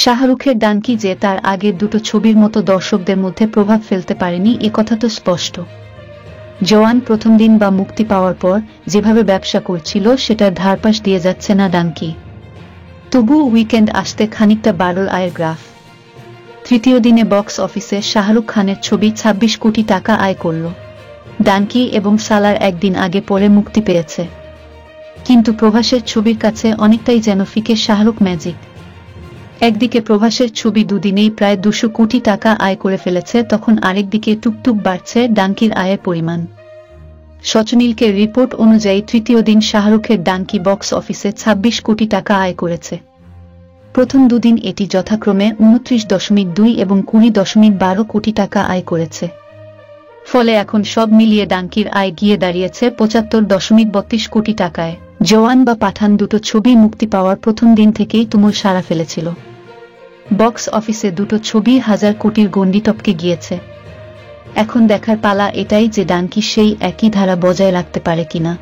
শাহরুখের ডানকি যে তার আগের দুটো ছবির মতো দর্শকদের মধ্যে প্রভাব ফেলতে পারেনি এ কথা তো স্পষ্ট। জওয়ান প্রথম দিন বা মুক্তি পাওয়ার পর যেভাবে ব্যবসা করছিল সেটার ধারপাশ দিয়ে যাচ্ছে না ডানকি। তবুও উইকেন্ড আসতে খানিকটা বাড়ল আয়ের গ্রাফ। তৃতীয় দিনে বক্স অফিসে শাহরুখ খানের ছবি ২৬ কোটি টাকা আয় করল। ডানকি এবং সালার একদিন আগে পরে মুক্তি পেয়েছে, কিন্তু প্রভাসের ছবির কাছে অনেকটাই যেন ফিকে শাহরুখ ম্যাজিক। একদিকে প্রভাসের ছবি দুদিনেই প্রায় ২০০ কোটি টাকা আয় করে ফেলেছে, তখন আরেকদিকে টুকটুক বাড়ছে ডানকির আয়ের পরিমাণ। সচনীলকে রিপোর্ট অনুযায়ী তৃতীয় দিন শাহরুখের ডানকি বক্স অফিসে ২৬ কোটি টাকা আয় করেছে। প্রথম দুদিন এটি যথাক্রমে ২৯.২ এবং ২০.১২ কোটি টাকা আয় করেছে। ফলে এখন সব মিলিয়ে ডানকির আয় গিয়ে দাঁড়িয়েছে ৭৫.৩২ কোটি টাকায়। জওয়ান বা পাঠান দুটো ছবি মুক্তি পাওয়ার প্রথম দিন থেকেই তুমুল সাড়া ফেলেছিল। বক্স অফিসে দুটো ছবি ১,০০০ কোটির গণ্ডি টপকে গিয়েছে। এখন দেখার পালা এটাই যে ডানকি সেই একই ধারা বজায় রাখতে পারে কিনা।